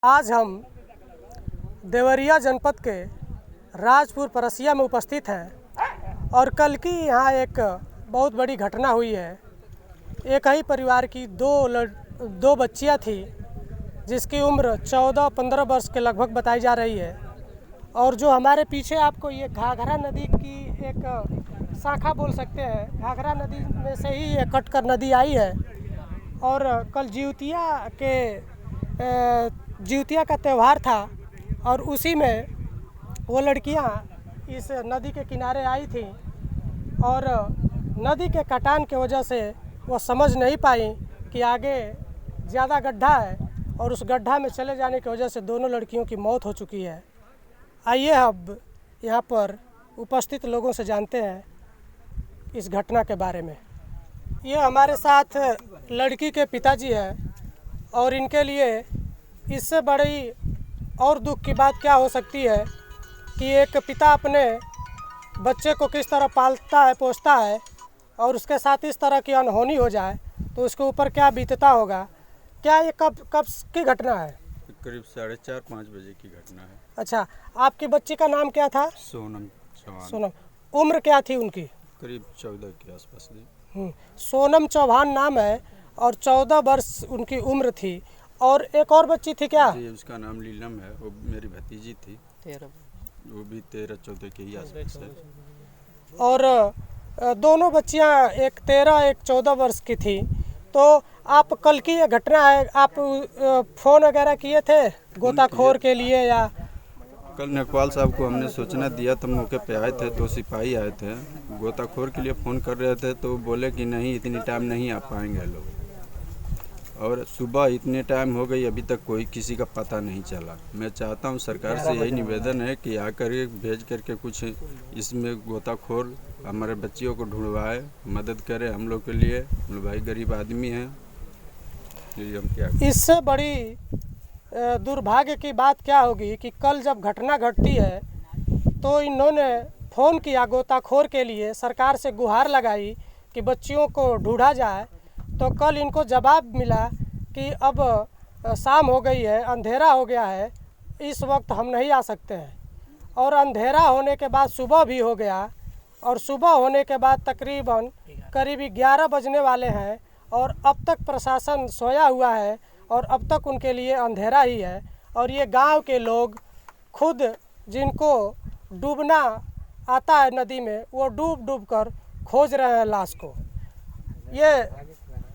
आज हम देवरिया जनपद के राजपुर परसिया में उपस्थित हैं और कल की यहाँ एक बहुत बड़ी घटना हुई है। एक ही परिवार की दो बच्चियाँ थी जिसकी उम्र 14-15 वर्ष के लगभग बताई जा रही है। और जो हमारे पीछे आपको ये घाघरा नदी की एक शाखा बोल सकते हैं, घाघरा नदी में से ही ये कटकर नदी आई है। और कल जिउतिया का त्यौहार था और उसी में वो लड़कियां इस नदी के किनारे आई थी और नदी के कटान के वजह से वो समझ नहीं पाई कि आगे ज़्यादा गड्ढा है और उस गड्ढा में चले जाने की वजह से दोनों लड़कियों की मौत हो चुकी है। आइए अब यहाँ पर उपस्थित लोगों से जानते हैं इस घटना के बारे में। ये हमारे साथ लड़की के पिताजी हैं और इनके लिए इससे बड़ी और दुख की बात क्या हो सकती है कि एक पिता अपने बच्चे को किस तरह पालता है, पोसता है और उसके साथ इस तरह की अनहोनी हो जाए तो उसके ऊपर क्या बीतता होगा। क्या ये कब की घटना है? करीब 4:30-5 बजे की घटना है। अच्छा, आपकी बच्ची का नाम क्या था? सोनम चौहान। सोनम। उम्र क्या थी उनकी? करीब 14 के आसपास थी। सोनम चौहान नाम है और 14 वर्ष उनकी उम्र थी। और एक और बच्ची थी क्या? जी, उसका नाम लीलम है, वो मेरी भतीजी थी। 13, वो भी 13-14 के ही आसपास है। और दोनों बच्चियां एक 13 एक 14 वर्ष की थी। तो आप कल की ये घटना है, आप फ़ोन वगैरह किए थे गोताखोर के लिए या? कल नेकवाल साहब को हमने सूचना दिया तो मौके पे आए थे, 2 सिपाही आए थे, गोताखोर के लिए फ़ोन कर रहे थे तो बोले कि नहीं इतनी टाइम नहीं आ पाएंगे लोग। और सुबह इतने टाइम हो गई अभी तक कोई किसी का पता नहीं चला। मैं चाहता हूं सरकार से यही निवेदन है कि आकर भेज करके कुछ इसमें गोताखोर हमारे बच्चियों को ढूंढवाए, मदद करे हम लोग के लिए। हम लोग भाई गरीब आदमी हैं, हम क्या। इससे बड़ी दुर्भाग्य की बात क्या होगी कि कल जब घटना घटती है तो इन्होंने फ़ोन किया गोताखोर के लिए, सरकार से गुहार लगाई कि बच्चियों को ढूंढा जाए। तो कल इनको जवाब मिला कि अब शाम हो गई है, अंधेरा हो गया है, इस वक्त हम नहीं आ सकते हैं। और अंधेरा होने के बाद सुबह भी हो गया और सुबह होने के बाद तकरीबन करीब 11 बजने वाले हैं और अब तक प्रशासन सोया हुआ है और अब तक उनके लिए अंधेरा ही है। और ये गांव के लोग खुद जिनको डूबना आता है नदी में, वो डूब कर खोज रहे हैं लाश को। ये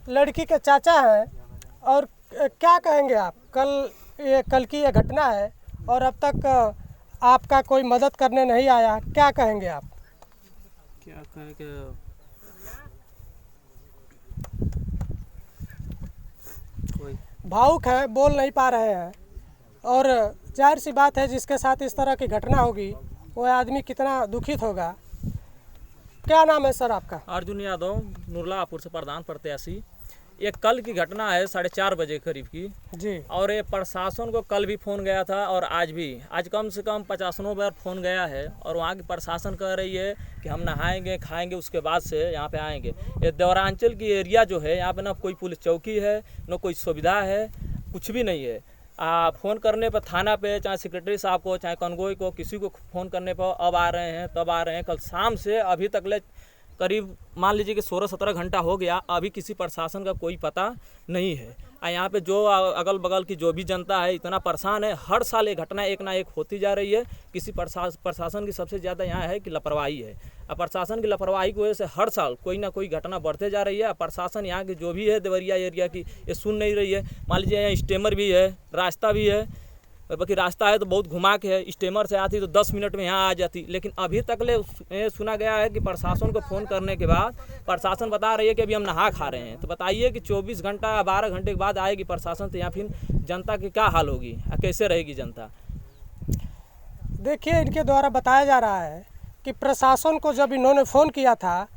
लड़की के चाचा हैं और क्या कहेंगे आप? कल की ये घटना है और अब तक आपका कोई मदद करने नहीं आया, क्या कहेंगे आप? क्या कहेंगे, कोई भावुक है, बोल नहीं पा रहे हैं। और जाहिर सी बात है जिसके साथ इस तरह की घटना होगी वो आदमी कितना दुखित होगा। क्या नाम है सर आपका? अर्जुन यादव, नुरलापुर से प्रधान प्रत्याशी। ये कल की घटना है 4:30 बजे करीब की जी। और ये प्रशासन को कल भी फ़ोन गया था और आज भी, आज कम से कम 50 बार फ़ोन गया है। और वहाँ की प्रशासन कह रही है कि हम नहाएंगे खाएंगे उसके बाद से यहाँ पे आएंगे। ये देवरांचल की एरिया जो है यहाँ पे ना कोई पुलिस चौकी है, ना कोई सुविधा है, कुछ भी नहीं है। फ़ोन करने पर थाना पे, चाहे सेक्रेटरी साहब को, चाहे कनगोई को, किसी को फ़ोन करने पर अब आ रहे हैं तब आ रहे हैं। कल शाम से अभी तक ले करीब मान लीजिए कि 16-17 घंटा हो गया, अभी किसी प्रशासन का कोई पता नहीं है। यहाँ पे जो अगल बगल की जो भी जनता है इतना परेशान है। हर साल ये घटना एक ना एक होती जा रही है। किसी प्रशासन की सबसे ज़्यादा यहाँ है कि लापरवाही है। अब प्रशासन की लापरवाही की वजह से हर साल कोई ना कोई घटना बढ़ते जा रही है। प्रशासन यहाँ की जो भी है देवरिया एरिया की, ये सुन नहीं रही है। मान लीजिए यहाँ स्टेमर भी है, रास्ता भी है, बाकी रास्ता है तो बहुत घुमा के है। स्टेमर से आती तो 10 मिनट में यहाँ आ जाती, लेकिन अभी तक ले सुना गया है कि प्रशासन को फ़ोन करने के बाद प्रशासन बता रही है कि अभी हम नहा खा रहे हैं। तो बताइए कि 24 घंटा 12 घंटे के बाद आएगी प्रशासन तो यहाँ फिर जनता की क्या हाल होगी, कैसे रहेगी जनता? देखिए, इनके द्वारा बताया जा रहा है कि प्रशासन को जब इन्होंने फ़ोन किया था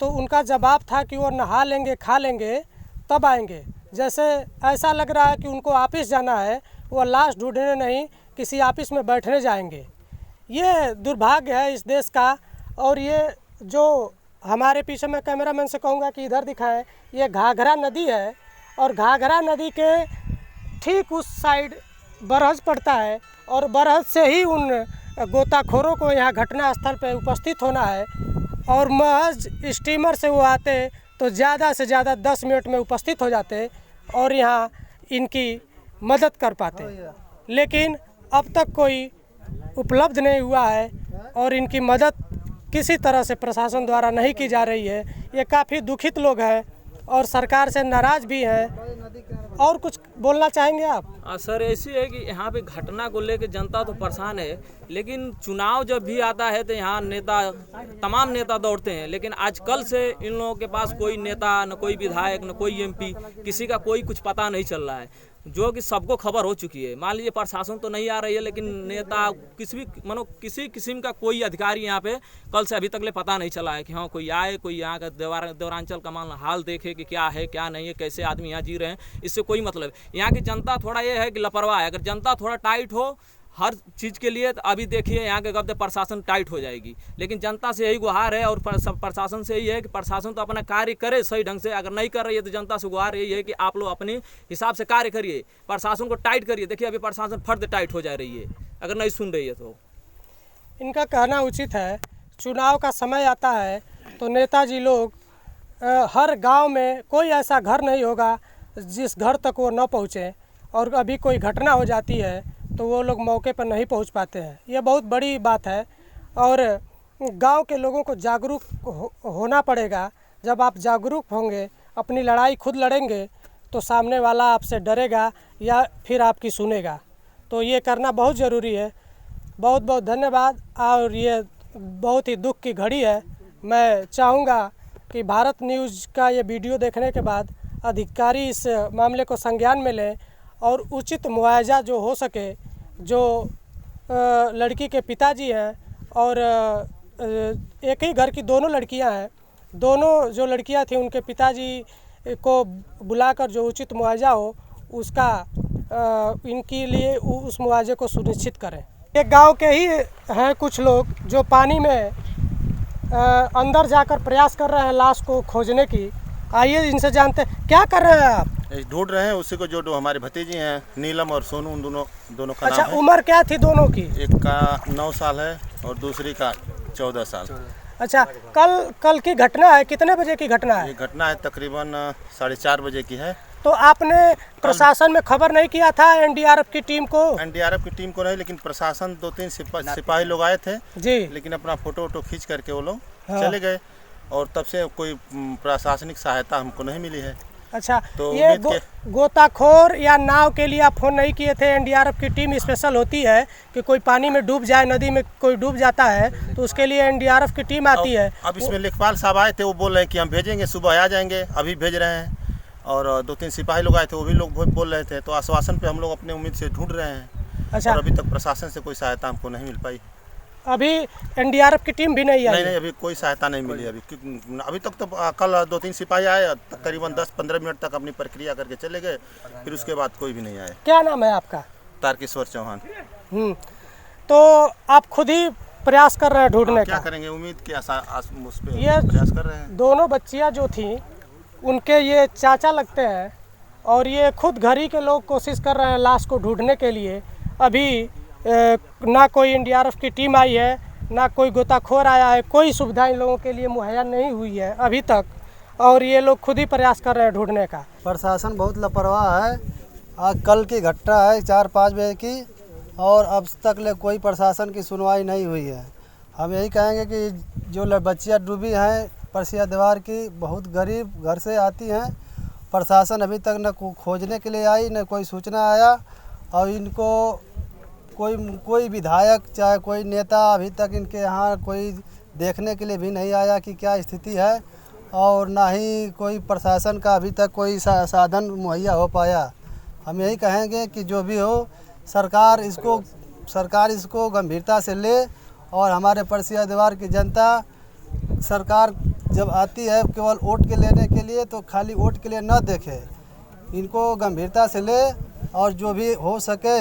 तो उनका जवाब था कि वो नहा लेंगे खा लेंगे तब आएंगे। जैसे ऐसा लग रहा है कि उनको ऑफिस जाना है, वो लाश ढूंढने नहीं किसी ऑफिस में बैठने जाएंगे। ये दुर्भाग्य है इस देश का। और ये जो हमारे पीछे, मैं कैमरामैन से कहूँगा कि इधर दिखाएं, ये घाघरा नदी है और घाघरा नदी के ठीक उस साइड बरहज पड़ता है और बरहज से ही उन गोताखोरों को यहाँ घटना स्थल पर उपस्थित होना है और महज स्टीमर से वो आते तो ज़्यादा से ज़्यादा 10 मिनट में उपस्थित हो जाते और यहाँ इनकी मदद कर पाते, लेकिन अब तक कोई उपलब्ध नहीं हुआ है और इनकी मदद किसी तरह से प्रशासन द्वारा नहीं की जा रही है। ये काफ़ी दुखित लोग हैं और सरकार से नाराज़ भी हैं। और कुछ बोलना चाहेंगे आप? सर ऐसी है कि यहाँ पे घटना को लेकर जनता तो परेशान है, लेकिन चुनाव जब भी आता है तो यहाँ तमाम नेता दौड़ते हैं, लेकिन आज कल से इन लोगों के पास कोई नेता, न कोई विधायक, न कोई एमपी, किसी का कोई कुछ पता नहीं चल रहा है, जो कि सबको खबर हो चुकी है। मान लीजिए प्रशासन तो नहीं आ रही है, लेकिन नेता किसी किस्म का कोई अधिकारी यहाँ पे कल से अभी तक ले पता नहीं चला है कि हाँ कोई आए, कोई यहाँ का देवरांचल का मान हाल देखे कि क्या है क्या नहीं है, कैसे आदमी यहाँ जी रहे हैं, इससे कोई मतलब। यहाँ की जनता थोड़ा ये है कि लापरवाह है। अगर जनता थोड़ा टाइट हो हर चीज़ के लिए तो अभी देखिए यहाँ के कब प्रशासन टाइट हो जाएगी, लेकिन जनता से यही गुहार है और प्रशासन से यही है कि प्रशासन तो अपना कार्य करे सही ढंग से। अगर नहीं कर रही है तो जनता से गुहार यही है कि आप लोग अपने हिसाब से कार्य करिए, प्रशासन को टाइट करिए। देखिए अभी प्रशासन फर्द टाइट हो जा रही है अगर नहीं सुन रही है तो। इनका कहना उचित है, चुनाव का समय आता है तो नेताजी लोग हर गांव में कोई ऐसा घर नहीं होगा जिस घर तक वो न पहुँचे, और अभी कोई घटना हो जाती है तो वो लोग मौके पर नहीं पहुंच पाते हैं। ये बहुत बड़ी बात है और गांव के लोगों को जागरूक होना पड़ेगा। जब आप जागरूक होंगे, अपनी लड़ाई खुद लड़ेंगे, तो सामने वाला आपसे डरेगा या फिर आपकी सुनेगा। तो ये करना बहुत ज़रूरी है। बहुत बहुत धन्यवाद। और ये बहुत ही दुख की घड़ी है। मैं चाहूँगा कि भारत न्यूज़ का ये वीडियो देखने के बाद अधिकारी इस मामले को संज्ञान में लें और उचित मुआवजा जो हो सके, जो लड़की के पिताजी हैं और एक ही घर की दोनों लड़कियां हैं, दोनों जो लड़कियां थी उनके पिताजी को बुलाकर जो उचित मुआवजा हो उसका इनके लिए उस मुआवजे को सुनिश्चित करें। एक गांव के ही हैं कुछ लोग जो पानी में अंदर जाकर प्रयास कर रहे हैं लाश को खोजने की। आइए इनसे जानते हैं, क्या कर रहे हैं आप? ढूंढ रहे हैं उसी को जो हमारे भतीजी हैं नीलम और सोनू, उन दोनों का अच्छा, नाम है। उम्र क्या थी दोनों की? एक का 9 साल है और दूसरी का 14 साल। अच्छा, कल की घटना है, कितने बजे की घटना है? ये घटना है तकरीबन 4:30 बजे की है। तो आपने प्रशासन में खबर नहीं किया था एनडीआरएफ की टीम को? एनडीआरएफ की टीम को नहीं, लेकिन प्रशासन 2-3 सिपाही लोग आए थे जी, लेकिन अपना फोटो खींच करके वो लोग चले गए और तब से कोई प्रशासनिक सहायता हमको नहीं मिली है। अच्छा, तो ये गोताखोर या नाव के लिए आप फोन नहीं किए थे? एनडीआरएफ की टीम स्पेशल होती है कि कोई पानी में डूब जाए, नदी में कोई डूब जाता है तो उसके लिए एनडीआरएफ की टीम आती है। अब इसमें लेखपाल साहब आए थे, वो बोल रहे हैं कि हम भेजेंगे, सुबह आ जाएंगे, अभी भेज रहे हैं। और 2-3 सिपाही लोग आए थे, वो भी लोग बोल रहे थे। तो आश्वासन पे हम लोग अपने उम्मीद से ढूंढ रहे हैं। अच्छा, और अभी तक प्रशासन से कोई सहायता हमको नहीं मिल पाई। अभी एनडीआरएफ की टीम भी नहीं आई? नहीं, अभी कोई सहायता नहीं मिली। अभी तक तो कल 2-3 सिपाही आए, तकरीबन 10-15 मिनट तक अपनी प्रक्रिया करके चले गए, फिर उसके बाद कोई भी नहीं आए। क्या नाम है आपका? तारकेश्वर चौहान। तो आप खुद ही प्रयास कर रहे हैं ढूंढने का? क्या करेंगे, उम्मीद के उस पे प्रयास कर रहे हैं। दोनों बच्चियां जो थी उनके ये चाचा लगते हैं और ये खुद घर ही के लोग कोशिश कर रहे हैं लाश को ढूंढने के लिए। अभी ना कोई एनडीआरएफ की टीम आई है, ना कोई गोताखोर आया है, कोई सुविधा इन लोगों के लिए मुहैया नहीं हुई है अभी तक, और ये लोग खुद ही प्रयास कर रहे हैं ढूंढने का। प्रशासन बहुत लापरवाह है। आज कल की घटना है 4-5 बजे की और अब तक ले कोई प्रशासन की सुनवाई नहीं हुई है। हम यही कहेंगे कि जो बच्चियाँ डूबी हैं परसिया दीवार की, बहुत गरीब घर से आती हैं, प्रशासन अभी तक न खोजने के लिए आई, न कोई सूचना आया, और इनको कोई विधायक चाहे कोई नेता अभी तक इनके यहाँ कोई देखने के लिए भी नहीं आया कि क्या स्थिति है, और ना ही कोई प्रशासन का अभी तक कोई साधन मुहैया हो पाया। हम यही कहेंगे कि जो भी हो सरकार इसको गंभीरता से ले, और हमारे परसिया दीवार की जनता, सरकार जब आती है केवल वोट के लेने के लिए तो खाली वोट के लिए न देखे, इनको गंभीरता से ले और जो भी हो सके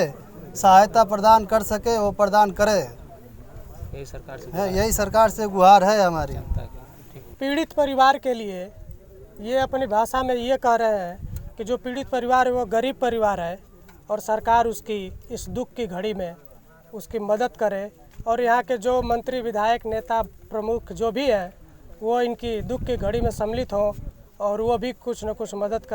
सहायता प्रदान कर सके वो प्रदान करे। यही सरकार से गुहार है हमारी। पीड़ित परिवार के लिए ये अपनी भाषा में ये कह रहे हैं कि जो पीड़ित परिवार है वो गरीब परिवार है और सरकार उसकी इस दुख की घड़ी में उसकी मदद करे और यहाँ के जो मंत्री विधायक नेता प्रमुख जो भी हैं वो इनकी दुख की घड़ी में सम्मिलित हों और वो भी कुछ न कुछ मदद